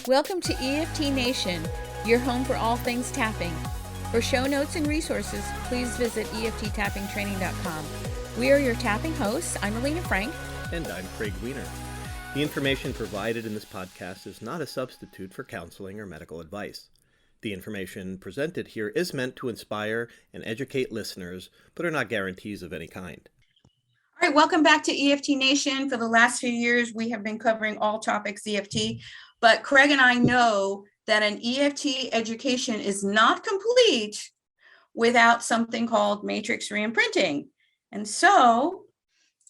Welcome to EFT Nation, your home for all things tapping. For show notes and resources, please visit EFTtappingtraining.com. We are your tapping hosts. I'm Alina Frank. And I'm Craig Wiener. The information provided in this podcast is not a substitute for counseling or medical advice. The information presented here is meant to inspire and educate listeners, but are not guarantees of any kind. All right, welcome back to EFT Nation. For the last few years, we have been covering all topics EFT, but Craig and I know that an EFT education is not complete without something called Matrix Reimprinting. And so...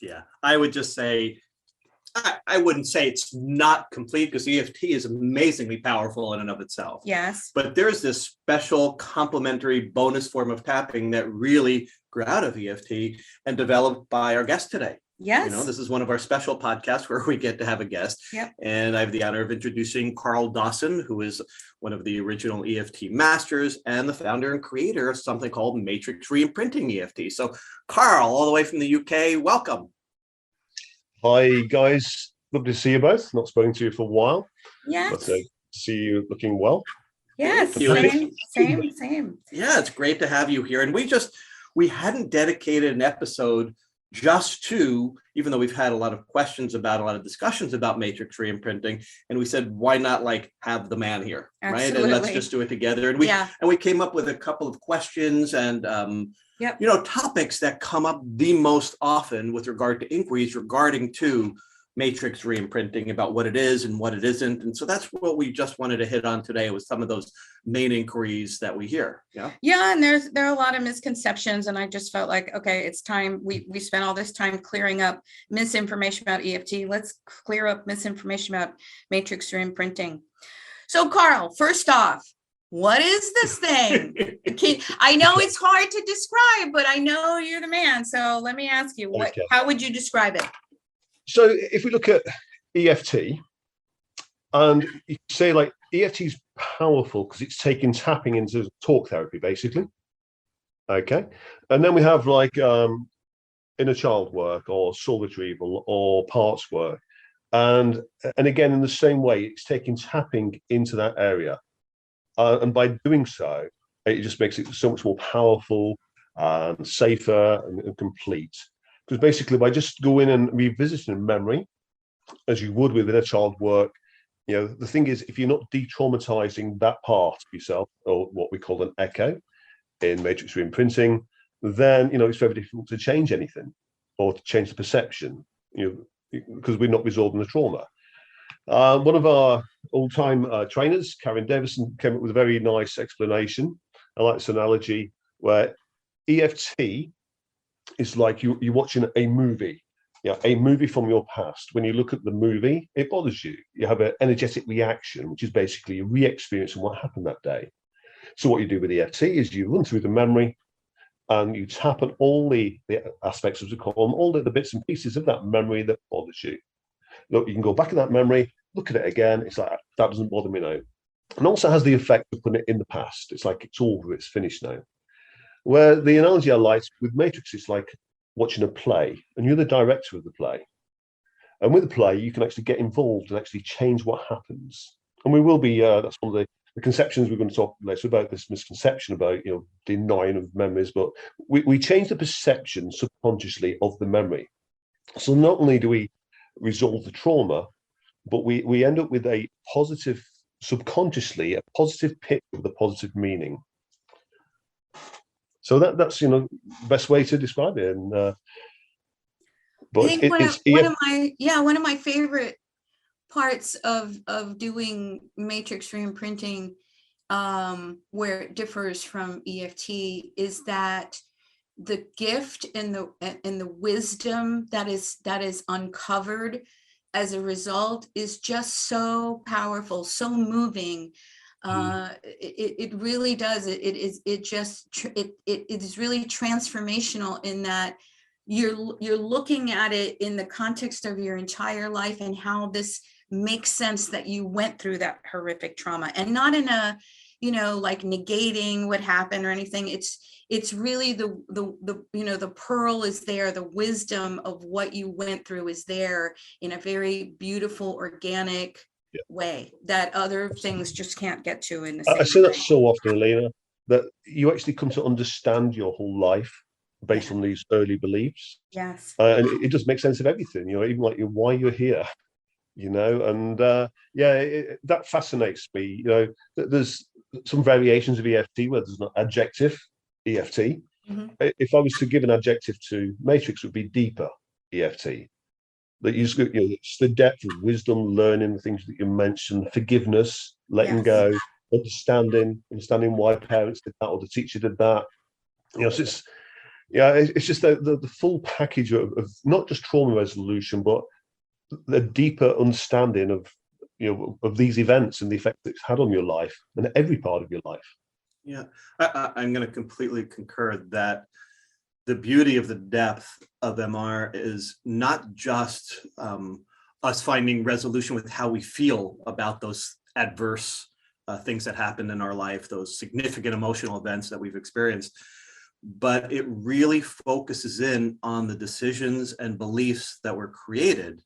Yeah, I would just say, I wouldn't say it's not complete because EFT is amazingly powerful in and of itself. Yes. But there's this special complementary bonus form of tapping that really grew out of EFT and developed by our guest today. Yes. You know, this is one of our special podcasts where we get to have a guest. Yep. And I have the honor of introducing Karl Dawson, who is one of the original EFT masters and the founder and creator of something called Matrix Reimprinting EFT. So Karl, all the way from the UK, welcome. Hi guys, lovely to see you both. Not spoken to you for a while. Yes. But see you looking well. Yes. Same. Yeah, it's great to have you here. And we hadn't dedicated an episode just to, even though we've had a lot of questions about, a lot of discussions about Matrix Reimprinting, and we said, why not have the man here, Absolutely. right? And let's just do it together. And we came up with a couple of questions and topics that come up the most often with regard to inquiries regarding to Matrix Reimprinting, about what it is and what it isn't. And so that's what we just wanted to hit on today, with some of those main inquiries that we hear. Yeah, and there are a lot of misconceptions, and I just felt like, okay, it's time. We spent all this time clearing up misinformation about EFT. Let's clear up misinformation about Matrix Reimprinting. So Karl, first off, what is this thing? I know it's hard to describe, but I know you're the man. So let me ask you, how would you describe it? So if we look at EFT, and you say EFT is powerful because it's taking tapping into talk therapy, basically. Okay. And then we have inner child work or soul retrieval or parts work. And again, in the same way, it's taking tapping into that area. And by doing so, it just makes it so much more powerful and safer and complete. Because basically, by just going and revisiting a memory, as you would with inner child work, the thing is, if you're not de-traumatizing that part of yourself, or what we call an echo in Matrix Reimprinting, then it's very difficult to change anything or to change the perception, because we're not resolving the trauma. One of our old-time trainers, Karl Dawson, came up with a very nice explanation. I like this analogy where EFT is like you're watching a movie, a movie from your past. When you look at the movie, it bothers you. You have an energetic reaction, which is basically a re-experiencing what happened that day. So what you do with EFT is you run through the memory and you tap on all the aspects, as we call them, all the bits and pieces of that memory that bothers you. Look, you can go back in that memory, look at it again. It's like, that doesn't bother me now. And also has the effect of putting it in the past. It's like it's over, it's finished now. Where the analogy I like with Matrix is like watching a play, and you're the director of the play. And with the play, you can actually get involved and actually change what happens. And we will be, that's one of the conceptions we're going to talk later about, this misconception about, denying of memories, but we change the perception subconsciously of the memory. So not only do we resolve the trauma, but we end up with a positive, subconsciously, a positive picture with a positive meaning. So that's the best way to describe it. And but I think one of my favorite parts of doing Matrix Reimprinting, where it differs from EFT, is that the gift and the wisdom that is uncovered as a result is just so powerful, so moving. It really does. It is really transformational in that you're looking at it in the context of your entire life and how this makes sense that you went through that horrific trauma, and not in a negating what happened or anything. It's really the pearl is there, the wisdom of what you went through is there in a very beautiful, organic, way that other things just can't get to in the I same say that way. so often, Elena, that you actually come to understand your whole life based on these early beliefs. Yes. And it does make sense of everything, even like why you're here, and that fascinates me. There's some variations of EFT where there's not adjective EFT. Mm-hmm. If I was to give an adjective to Matrix, it would be deeper EFT. That it's the depth of wisdom, learning the things that you mentioned, forgiveness, letting go, understanding why parents did that or the teacher did that. So it's just the full package of not just trauma resolution, but the deeper understanding of these events and the effect it's had on your life and every part of your life. Yeah, I'm going to completely concur that the beauty of the depth of MR is not just us finding resolution with how we feel about those adverse things that happened in our life, those significant emotional events that we've experienced, but it really focuses in on the decisions and beliefs that were created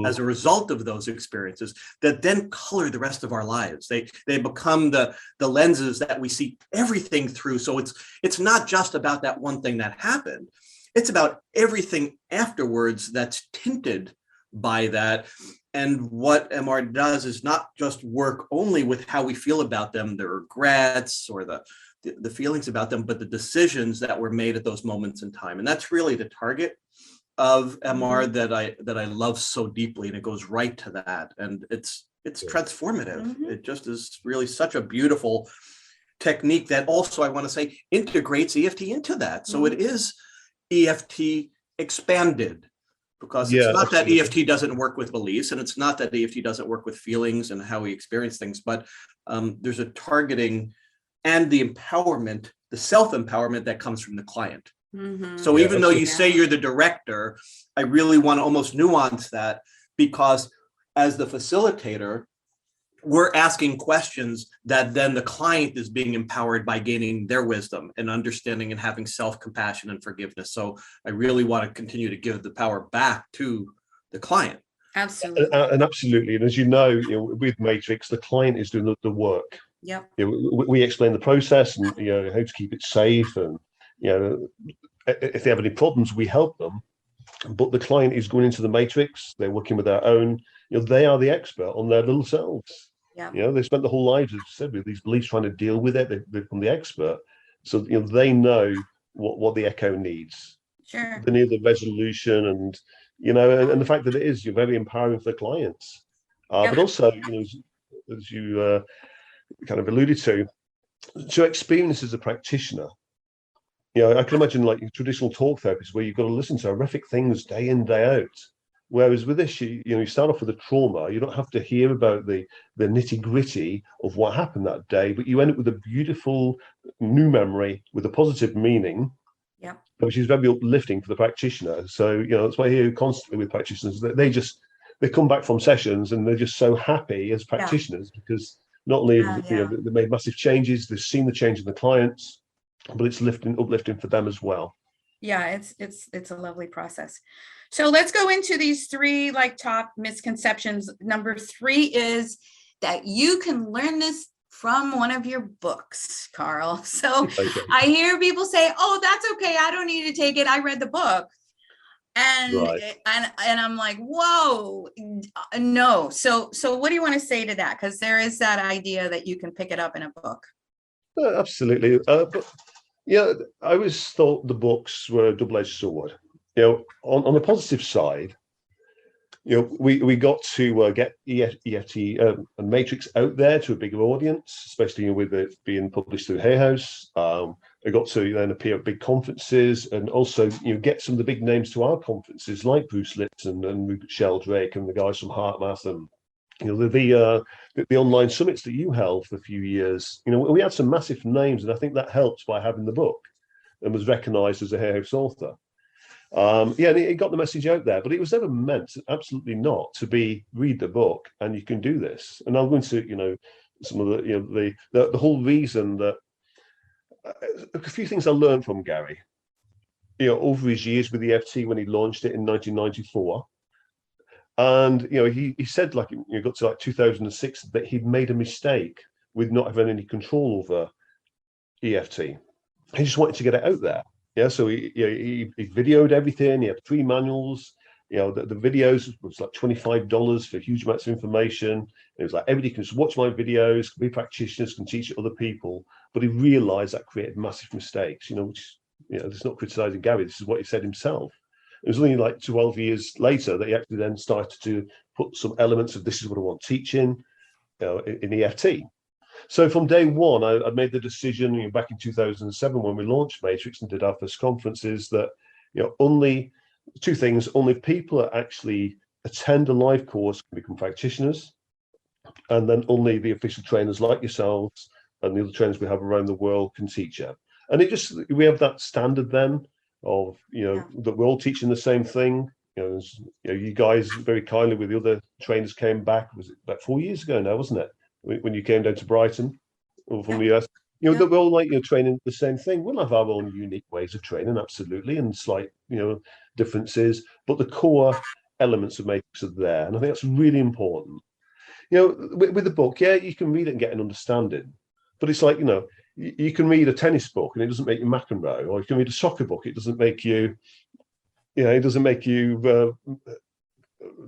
as a result of those experiences that then color the rest of our lives. They become the lenses that we see everything through. So it's not just about that one thing that happened. It's about everything afterwards that's tinted by that. And what MR does is not just work only with how we feel about them, the regrets or the feelings about them, but the decisions that were made at those moments in time. And that's really the target of MR that I love so deeply, and it goes right to that, and it's transformative. Mm-hmm. It just is really such a beautiful technique that also, I want to say, integrates EFT into that. So it is EFT expanded, because it's not absolutely. that EFT doesn't work with beliefs, and it's not that EFT doesn't work with feelings and how we experience things, but there's a targeting and the empowerment, the self-empowerment that comes from the client. Mm-hmm. So even though you say you're the director, I really want to almost nuance that, because as the facilitator, we're asking questions that then the client is being empowered by gaining their wisdom and understanding and having self-compassion and forgiveness. So I really want to continue to give the power back to the client. Absolutely. And absolutely. And as you know, with Matrix, the client is doing the work. Yep. We explain the process and how to keep it safe, and if they have any problems, we help them. But the client is going into the Matrix. They're working with their own. They are the expert on their little selves. Yeah. They spent the whole lives, as I said, with these beliefs, trying to deal with it. They've become the expert, so they know what the echo needs. Sure. They need the resolution, and and the fact that it is very empowering for the clients. But also, as you kind of alluded to experience as a practitioner. I can imagine like traditional talk therapies where you've got to listen to horrific things day in, day out. Whereas with this, you start off with the trauma. You don't have to hear about the nitty gritty of what happened that day, but you end up with a beautiful new memory with a positive meaning, which is very uplifting for the practitioner. So, that's why I hear constantly with practitioners that they come back from sessions and they're just so happy as practitioners because not only have they made massive changes, they've seen the change in the clients, but it's uplifting for them as well. Yeah, it's a lovely process. So let's go into these three top misconceptions. Number 3 is that you can learn this from one of your books, Karl. So I hear people say, "Oh, that's okay. I don't need to take it. I read the book." And I'm like, "Whoa, no." So what do you want to say to that? Because there is that idea that you can pick it up in a book. Absolutely. But I always thought the books were a double-edged sword. On the positive side, we got to get EFT and Matrix out there to a bigger audience, especially with it being published through Hay House. I got to then appear at big conferences and also get some of the big names to our conferences like Bruce Lipton and Sheldrake and the guys from HeartMath and the online summits that you held for a few years. We had some massive names, and I think that helped by having the book and was recognised as a Hay House author. And it got the message out there, but it was never meant, absolutely not, to be read the book and you can do this. And I'll go into some of the whole reason that a few things I learned from Gary, over his years with the EFT when he launched it in 1994. And he said, like, got to like 2006 that he'd made a mistake with not having any control over EFT. He just wanted to get it out there. Yeah, so he videoed everything. He had 3 manuals. The videos was like $25 for huge amounts of information. It was like everybody can just watch my videos, can be practitioners, can teach other people. But he realized that created massive mistakes. Which it's not criticizing Gary. This is what he said himself. It was only like 12 years later that he actually then started to put some elements of this is what I want teaching, in EFT. So from day one, I made the decision, back in 2007 when we launched Matrix and did our first conferences, that only 2 things: only people that actually attend a live course can become practitioners, and then only the official trainers like yourselves and the other trainers we have around the world can teach it. And we have that standard then of that we're all teaching the same thing. You guys very kindly with the other trainers came back, was it about 4 years ago now, wasn't it, when you came down to Brighton or from the US? That we're all like training the same thing. We'll have our own unique ways of training, absolutely, and slight differences, but the core elements of Matrix are there, and I think that's really important. With the book, you can read it and get an understanding, but it's like you can read a tennis book and it doesn't make you McEnroe, or you can read a soccer book, it doesn't make you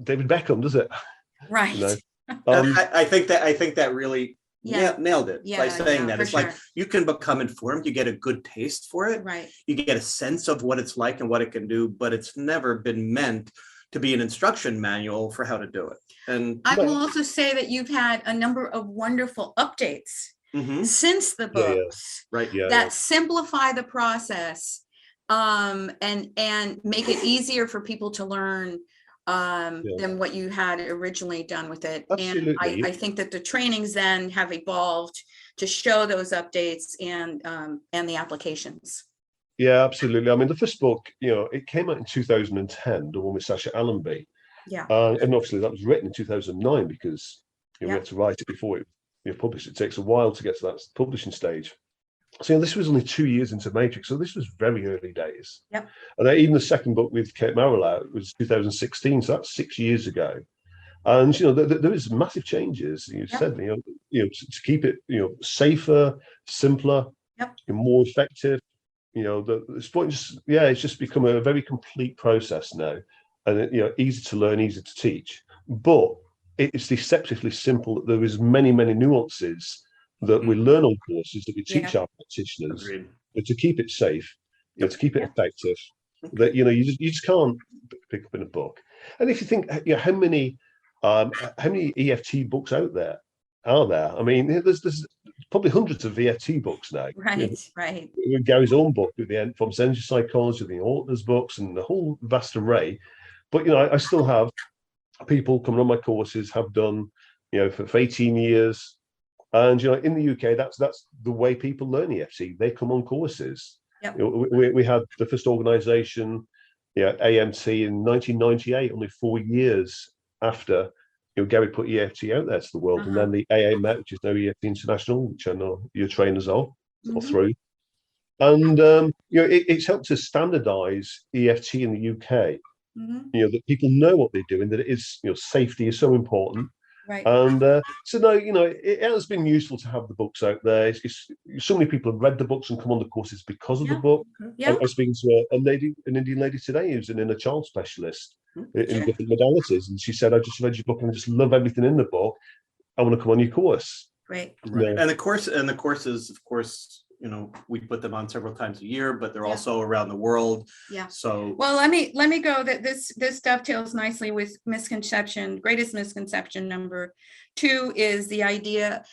David Beckham, does it? Right. I think that really nailed it by saying that. It's like you can become informed, you get a good taste for it, right? You get a sense of what it's like and what it can do, but it's never been meant to be an instruction manual for how to do it. And I will also say that you've had a number of wonderful updates since the books, that simplify the process and make it easier for people to learn than what you had originally done with it. Absolutely. And I think that the trainings then have evolved to show those updates and the applications. Yeah, absolutely. I mean, the first book, it came out in 2010, the one with Sasha Allenby. Yeah. And obviously that was written in 2009 because we had to write it before it published. It takes a while to get to that publishing stage. So this was only 2 years into Matrix, so this was very early days. Yep. And then even the second book with Kate Merrill out was 2016, so that's 6 years ago. And there is massive changes. You said to keep it safer, simpler, more effective. It's just become a very complete process now, and easy to learn, easy to teach. But it's deceptively simple. There is many nuances that we learn on courses that we teach our practitioners. But to keep it safe, to keep it effective, that you just can't pick up in a book. And if you think, how many EFT books out there are there? I mean, there's probably hundreds of EFT books now. Right. Gary's own book with the From Energy Psychology, the author's books, and the whole vast array. But I still have people coming on my courses, have done for 18 years. And in the UK, that's the way people learn EFT. They come on courses. Yep. We had the first organization, AMT, in 1998, only 4 years after Gary put EFT out there to the world. And then the AA Met, which is now EFT International, which I know your trainers are or through. And it's helped to standardize EFT in the UK. That people know what they're doing, that it is safety is so important. Right. And it has been useful to have the books out there. So many people have read the books and come on the courses because of the book. I was speaking to an Indian lady today who's an inner child specialist in different modalities, and she said, "I just read your book and I just love everything in the book. I want to come on your course." Right. And the courses, of course, we put them on several times a year, but they're also around the world. Yeah. So well, let me go that this dovetails nicely with greatest misconception number 2 is the idea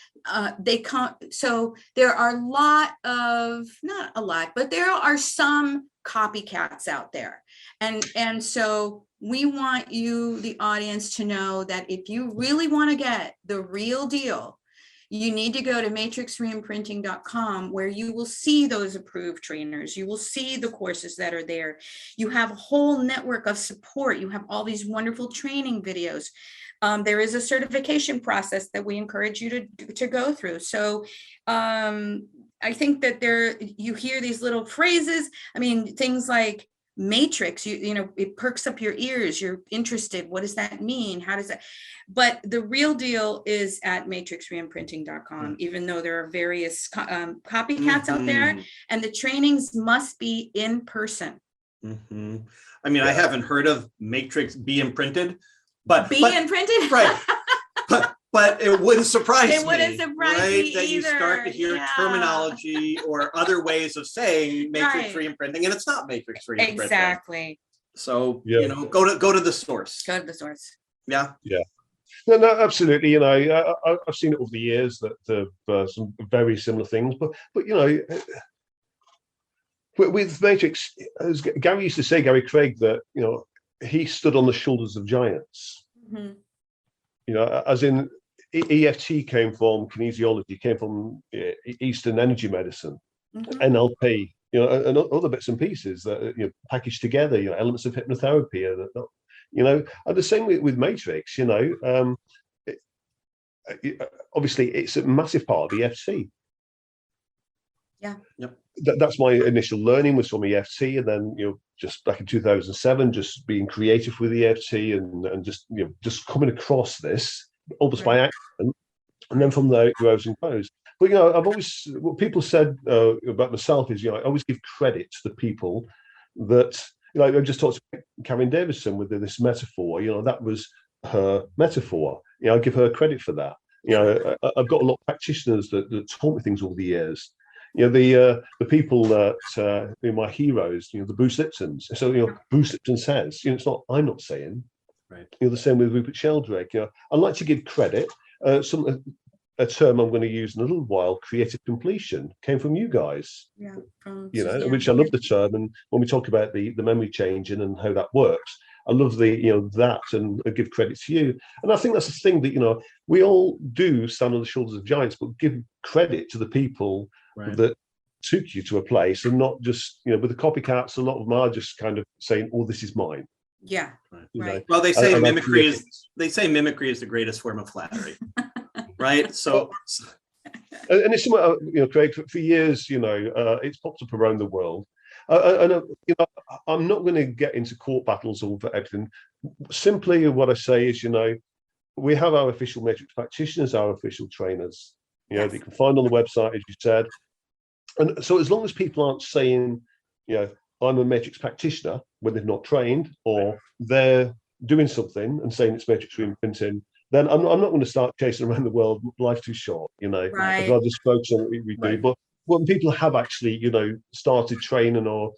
so there are not a lot, but there are some copycats out there. And so we want you, the audience, to know that if you really want to get the real deal, you need to go to matrixreimprinting.com, where you will see those approved trainers. You will see the courses that are there. You have a whole network of support. You have all these wonderful training videos. There is a certification process that we encourage you to go through. So I think that you hear these little phrases. I mean, things like matrix, you know, it perks up your ears. You're interested. What does that mean? How does that? But the real deal is at matrixreimprinting.com, even though there are various copycats out there, and the trainings must be in person. I mean, I haven't heard of Matrix be imprinted, but imprinted, right? But it wouldn't surprise me. It wouldn't surprise me that either. You start to hear terminology or other ways of saying Matrix Reimprinting, and it's not Matrix Reimprinting. Exactly. So you know, go to the source. Go to the source. Yeah. No, absolutely. You know, I've seen it over the years that some very similar things, but you know, with Matrix, as Gary used to say, Gary Craig, that you know he stood on the shoulders of giants. You know, as in EFT came from kinesiology, came from Eastern energy medicine, NLP, you know, and other bits and pieces that you know packaged together. You know, elements of hypnotherapy, you know, and the same with Matrix. You know, obviously it's a massive part of EFT. That's my initial learning was from EFT, and then you know just back in 2007, just being creative with EFT and just you know just coming across this almost by accident, and then from there it grows and grows. But you know, I've always what people said about myself is you know I always give credit to the people that you know I just talked to Karen Davison with this metaphor. You know that was her metaphor. You know I give her credit for that. You know I've got a lot of practitioners that taught me things over the years. You know the people that are my heroes. You know the Bruce Liptons. So you know Bruce Lipton says. You know it's not. I'm not saying. Right. You know the same with Rupert Sheldrake. You know I like to give credit. A term I'm going to use in a little while. Creative completion came from you guys. You know which I love the term. And when we talk about the memory changing and how that works, I love the you know that and I give credit to you. And I think that's the thing that you know we all do stand on the shoulders of giants, but give credit to the people. That took you to a place and not just you know with the copycats. A lot of them are just kind of saying, "Oh, this is mine." Yeah, right. Well, they say mimicry is the greatest form of flattery, right? So, and it's somewhat you know, Craig, for years, you know, it's popped up around the world. And you know, I'm not going to get into court battles over everything. Simply, what I say is, you know, we have our official Matrix practitioners, our official trainers. You know, that you can find on the website, as you said. And so as long as people aren't saying, you know, I'm a Matrix practitioner when they've not trained, or they're doing something and saying it's Matrix Reimprinting, then I'm not going to start chasing around the world. Life's too short, you know. I'd rather just focus on what we do. But when people have actually, you know, started training or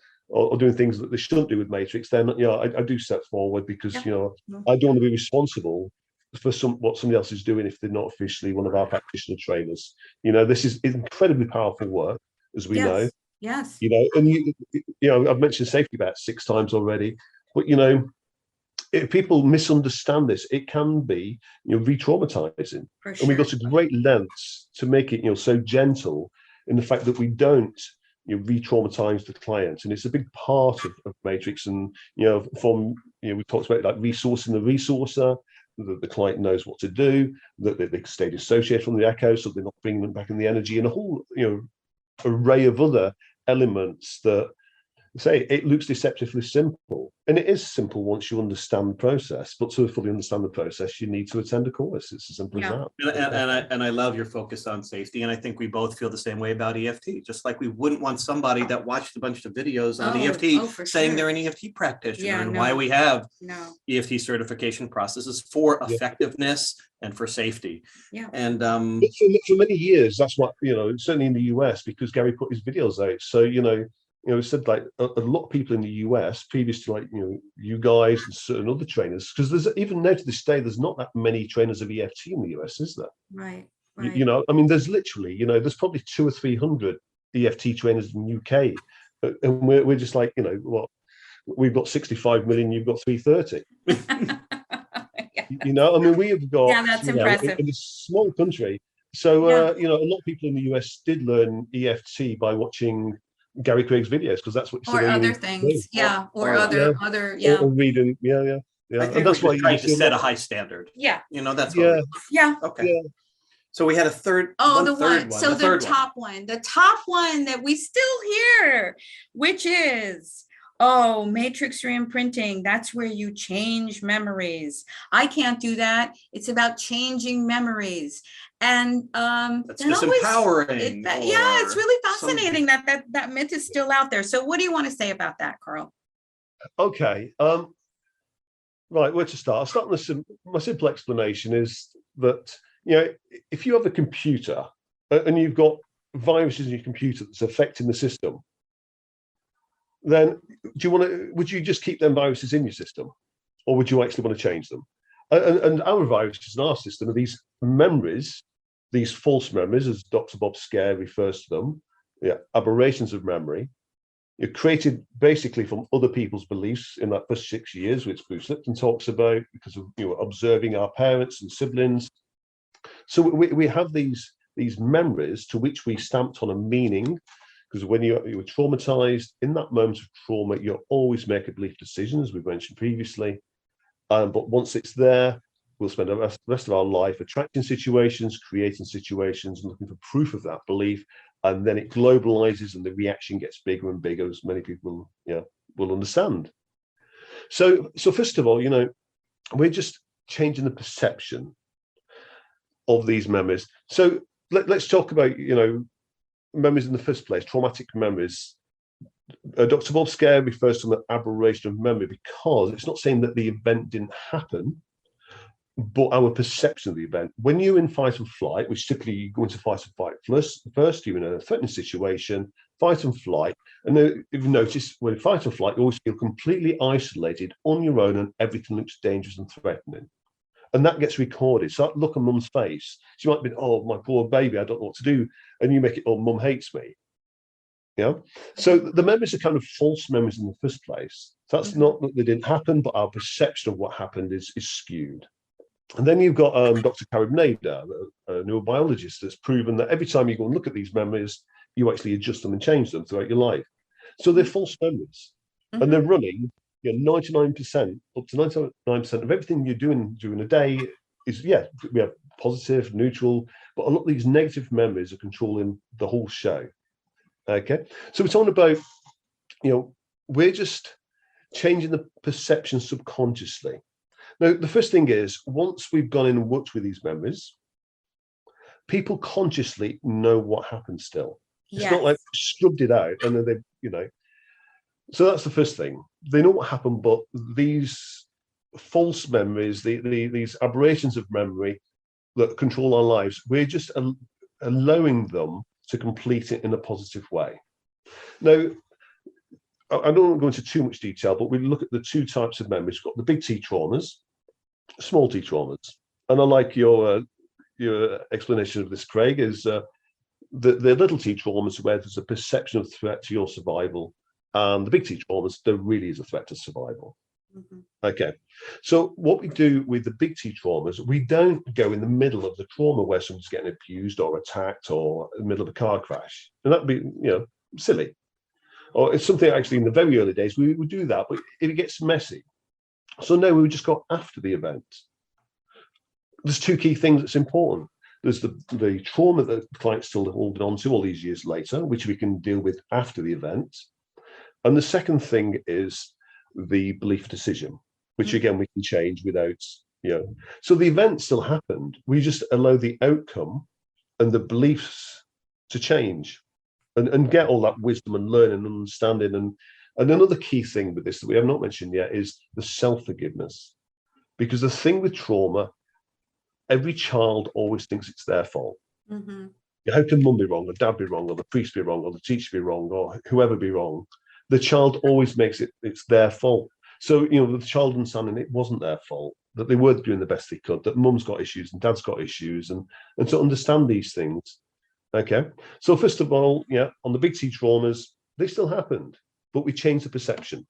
doing things that they shouldn't do with Matrix, then, you know, I do step forward because, you know, I don't want to be responsible for what somebody else is doing if they're not officially one of our practitioner trainers. You know, this is incredibly powerful work, as we know. Yes. You know, and you know, I've mentioned safety about 6 times already, but you know, if people misunderstand this, it can be you know re-traumatizing. Sure. And we go to great lengths to make it you know so gentle in the fact that we don't you know re-traumatize the client, and it's a big part of Matrix. And you know, from you know, we talked about like resourcing the resourcer. That the client knows what to do, that they stay dissociated from the echo, so they're not bringing them back in the energy, and a whole you know array of other elements that say it looks deceptively simple, and it is simple once you understand the process. But to fully understand the process, you need to attend a course. It's as simple as that. And I love your focus on safety, and I think we both feel the same way about EFT. Just like we wouldn't want somebody that watched a bunch of videos on EFT saying they're an EFT practitioner, and why we have EFT certification processes for effectiveness and for safety. And for many years, that's what you know. Certainly in the US, because Gary put his videos out, so you know. You know, it said like a lot of people in the US, previous to like you know you guys and certain other trainers, because there's even now to this day there's not that many trainers of EFT in the US, is there? Right. You know, I mean, there's literally you know there's probably 200 or 300 EFT trainers in the UK, and we're just like you know what we've got 65 million, you've got 330. You know, I mean, we have got that's impressive in a small country. So you know, a lot of people in the US did learn EFT by watching Gary Craig's videos because that's what or other things, or other, or reading, and that's why you trying to set a high standard. You know, that's okay. So we had a third. So the top one that we still hear, which is Oh, matrix reimprinting, that's where you change memories. I can't do that. It's about changing memories. And that's disempowering. Yeah, it's really fascinating that myth is still out there. So what do you want to say about that, Karl? Okay. Right, where to start? I'll start with my simple explanation is that, if you have a computer and you've got viruses in your computer that's affecting the system, then would you just keep them viruses in your system, or would you actually want to change them? And our viruses in our system are these memories, these false memories, as Dr. Bob Scare refers to them, aberrations of memory. You're created basically from other people's beliefs in that first 6 years, which Bruce Lipton talks about, because of observing our parents and siblings. So we have these memories to which we stamped on a meaning, because when you were traumatized, in that moment of trauma, you always make a belief decision, as we mentioned previously. But once it's there, we'll spend the rest of our life attracting situations, creating situations, and looking for proof of that belief. And then it globalizes and the reaction gets bigger and bigger, as many people will understand. So first of all, we're just changing the perception of these memories. So let's talk about, memories in the first place, traumatic memories. Dr. Bob Scare refers to an aberration of memory because it's not saying that the event didn't happen, but our perception of the event. When you're in fight and flight, which typically you go into fight and flight first, you're in a threatening situation, fight and flight. And then if you notice, when fight and flight, you always feel completely isolated on your own and everything looks dangerous and threatening. And that gets recorded. So that look on mum's face, she might be, oh, my poor baby, I don't know what to do. And you make it, oh, mum hates me. So the memories are kind of false memories in the first place. So that's not that they didn't happen, but our perception of what happened is skewed. And then you've got Dr. Karim Nader, a neurobiologist, that's proven that every time you go and look at these memories, you actually adjust them and change them throughout your life. So they're false memories, and they're running 99%, up to 99% of everything you're doing during a day is, we have positive, neutral, but a lot of these negative memories are controlling the whole show. Okay, so we're talking about, we're just changing the perception subconsciously. Now, the first thing is, once we've gone in and worked with these memories, people consciously know what happened still. Yes. It's not like scrubbed it out and then they, so that's the first thing. They know what happened, but these false memories, these aberrations of memory that control our lives, we're just allowing them to complete it in a positive way. Now, I don't want to go into too much detail, but we look at the two types of memories. We've got the big T traumas, small T traumas. And I like your explanation of this, Craig, is the little T traumas where there's a perception of threat to your survival. And the big T traumas, there really is a threat to survival. Okay, so what we do with the big T traumas, we don't go in the middle of the trauma where someone's getting abused or attacked or in the middle of a car crash. And that'd be, silly. Or it's something actually in the very early days, we would do that, but it gets messy. So no, we would just go after the event. There's two key things that's important. There's the trauma that the client's still holding on to all these years later, which we can deal with after the event. And the second thing is the belief decision, which again, we can change without, So the event still happened. We just allow the outcome and the beliefs to change and get all that wisdom and learning and understanding. And another key thing with this that we have not mentioned yet is the self-forgiveness. Because the thing with trauma, every child always thinks it's their fault. How can mum be wrong, or dad be wrong, or the priest be wrong, or the teacher be wrong, or whoever be wrong? The child always makes it's their fault. So, the child understanding it wasn't their fault, that they were doing the best they could, that mum's got issues and dad's got issues, and to understand these things. Okay, so first of all, on the big T traumas, they still happened, but we changed the perception,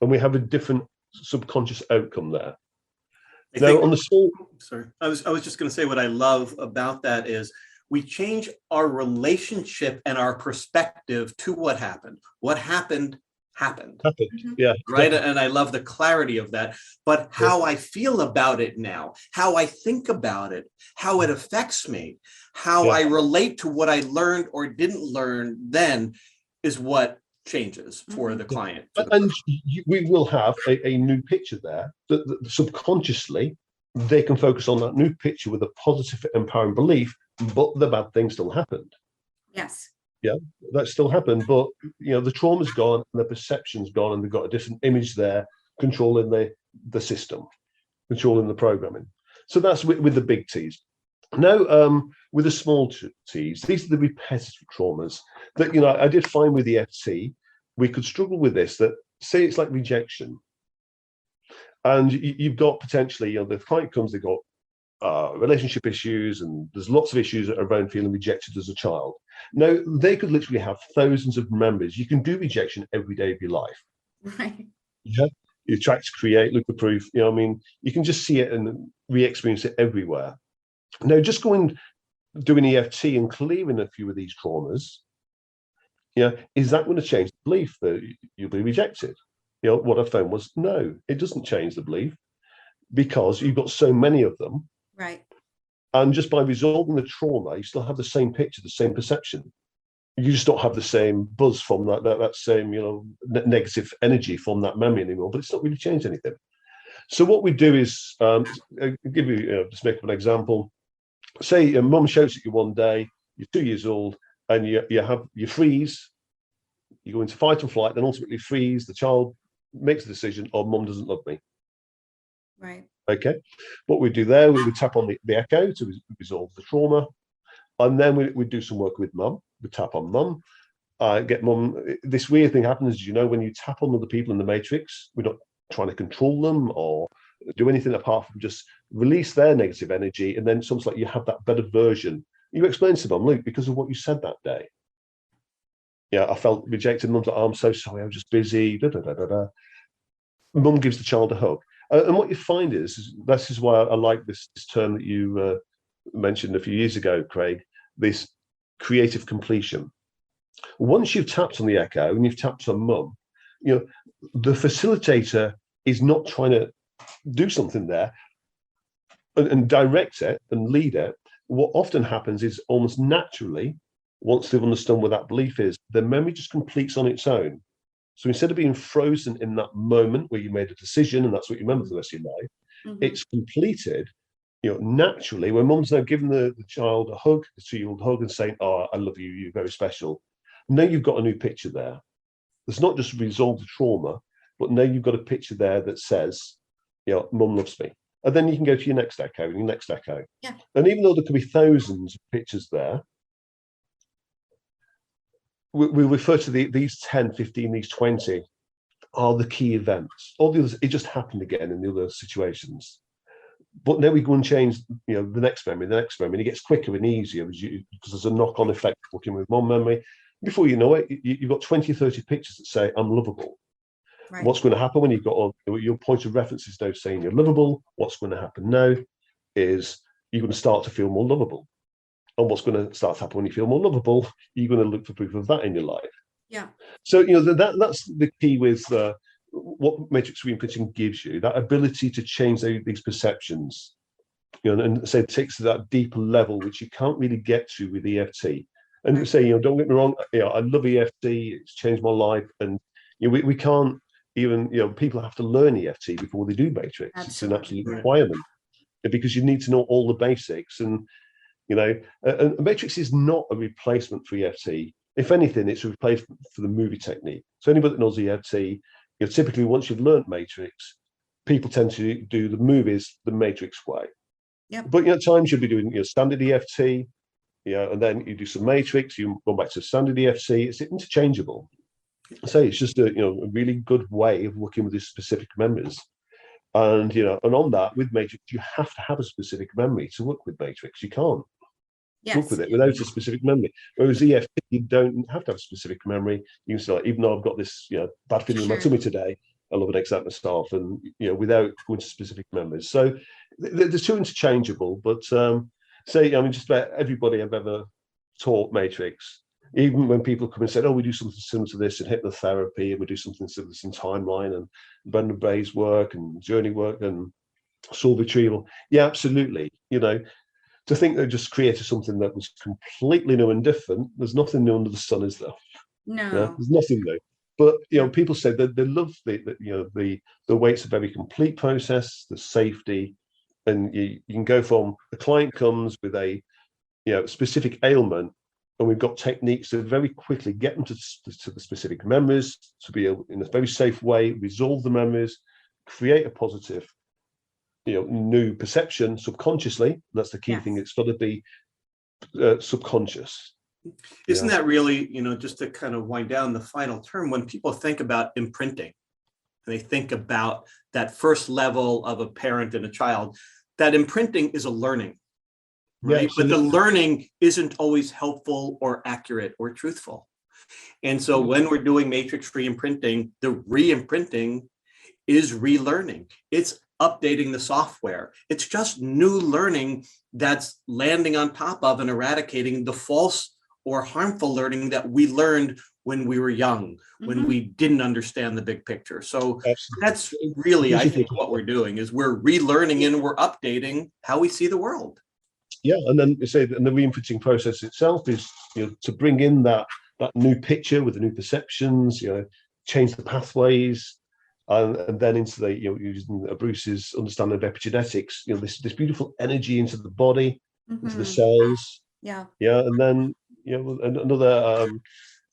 and we have a different subconscious outcome there. On the small, sorry, I was just going to say what I love about that is we change our relationship and our perspective to what happened. What happened. Yeah. Right. And I love the clarity of that. But how I feel about it now, how I think about it, how it affects me, how I relate to what I learned or didn't learn then is what changes for the client. And we will have a new picture there that subconsciously they can focus on that new picture with a positive, empowering belief, but the bad thing still happened. Yes. Yeah, that still happened, but the trauma's gone and the perception's gone, and they've got a different image there controlling the system, controlling the programming. So that's with the big T's. Now, with the small T's, these are the repetitive traumas that I did find with EFT. We could struggle with this. That, say it's like rejection, and you've got potentially, the client comes, they've got relationship issues, and there's lots of issues around feeling rejected as a child. Now, they could literally have thousands of memories. You can do rejection every day of your life. Right. Yeah. You try to create, look for proof. You can just see it and re-experience it everywhere. Now, just doing EFT and clearing a few of these traumas, is that going to change the belief that you'll be rejected? What I found was, no, it doesn't change the belief, because you've got so many of them. Right. And just by resolving the trauma, you still have the same picture, the same perception. You just don't have the same buzz from that same, negative energy from that memory anymore, but it's not really changed anything. So what we do is, I'll give you, just make up an example. Say your mum shouts at you one day, you're 2 years old, and you freeze, you go into fight or flight, then ultimately freeze, the child makes a decision, oh, mum doesn't love me. Right. Okay. What we do there, we tap on the echo to resolve the trauma. And then we do some work with mum. We tap on mum. Get mum. This weird thing happens, when you tap on other people in the matrix, we're not trying to control them or do anything apart from just release their negative energy. And then it's almost like you have that better version. You explain to mum, Luke, because of what you said that day. Yeah, I felt rejected. Mum's like, oh, I'm so sorry, I was just busy. Da, da, da, da, da. Mum gives the child a hug. And what you find is this is why I like this term that you mentioned a few years ago, Craig, this creative completion. Once you've tapped on the echo and you've tapped on mum, the facilitator is not trying to do something there and direct it and lead it. What often happens is almost naturally, once they've understood what that belief is, the memory just completes on its own. So instead of being frozen in that moment where you made a decision and that's what you remember for the rest of your life, it's completed, naturally, when mum's now giving the child a hug, the 2-year-old hug, and saying, oh, I love you, you're very special. Now you've got a new picture there. It's not just resolved the trauma, but now you've got a picture there that says, mum loves me. And then you can go to your next echo and your next echo. Yeah. And even though there could be thousands of pictures there, we refer to these 10, 15, these 20 are the key events. All the others, it just happened again in the other situations. But now we go and change, the next memory, and it gets quicker and easier because there's a knock-on effect working with one memory. Before you know it, you've got 20, 30 pictures that say, I'm lovable. Right. What's going to happen when you've got your point of reference is now saying you're lovable? What's going to happen now is you're going to start to feel more lovable. And what's going to start to happen when you feel more lovable, you're going to look for proof of that in your life. Yeah. So, that's the key with what Matrix Reimprinting gives you, that ability to change these perceptions, and say it takes to that deeper level, which you can't really get to with EFT. And right. Say, don't get me wrong, I love EFT, it's changed my life. And we can't even, people have to learn EFT before they do Matrix. Absolutely. It's an absolute requirement because you need to know all the basics. And and Matrix is not a replacement for EFT. If anything, it's a replacement for the movie technique. So anybody that knows EFT, typically once you've learned Matrix, people tend to do the movies the Matrix way. Yep. But at times you'll be doing standard EFT, and then you do some Matrix, you go back to standard EFT. It's interchangeable. So it's just a really good way of working with these specific memories. And and on that, with Matrix, you have to have a specific memory to work with Matrix. You can't. Yes. Work with it without a specific memory. Whereas EFT, you don't have to have a specific memory. You can say, even though I've got this, bad feeling in my tummy today, I love an exam myself, and without going to specific memories. So the two interchangeable. But just about everybody I've ever taught Matrix, even when people come and say, "Oh, we do something similar to this in hypnotherapy, and we do something similar to this in timeline and Brendan Bay's work and journey work and soul retrieval," yeah, absolutely. To think they just created something that was completely new and different, there's nothing new under the sun, is there? No. There's nothing new. But people say that they love the way it's a very complete process, the safety, and you can go from the client comes with a specific ailment, and we've got techniques to very quickly get them to the specific memories, to be able, in a very safe way, resolve the memories, create a positive new perception subconsciously. That's the key thing. It's got to be subconscious. Isn't that really, just to kind of wind down the final term, when people think about imprinting, and they think about that first level of a parent and a child, that imprinting is a learning, right? Yeah, but the learning isn't always helpful or accurate or truthful. And so when we're doing matrix reimprinting, the reimprinting is relearning. It's updating the software. It's just new learning that's landing on top of and eradicating the false or harmful learning that we learned when we were young, when we didn't understand the big picture. So that's really, I think, what we're doing is we're relearning and we're updating how we see the world. Yeah, and then you say that the reimprinting process itself is to bring in that new picture with the new perceptions, change the pathways, and then into the using Bruce's understanding of epigenetics, this beautiful energy into the body, into the cells. And then another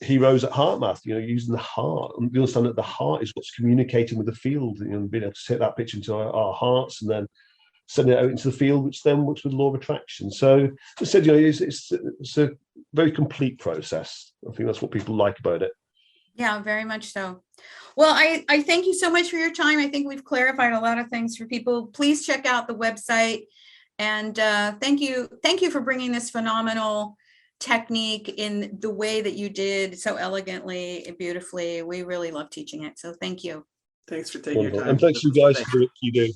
heroes at HeartMath, using the heart, and we understand that the heart is what's communicating with the field, and being able to take that picture into our hearts and then send it out into the field, which then works with law of attraction. So I said, it's a very complete process. I think that's what people like about it. Yeah, very much so. Well, I thank you so much for your time. I think we've clarified a lot of things for people. Please check out the website. And thank you for bringing this phenomenal technique in the way that you did, so elegantly and beautifully. We really love teaching it. So thank you. Thanks for taking your time. And thanks you guys for what you do.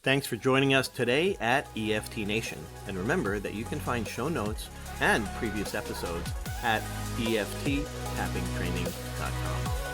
Thanks for joining us today at EFT Nation. And remember that you can find show notes and previous episodes at EFTtappingtraining.com.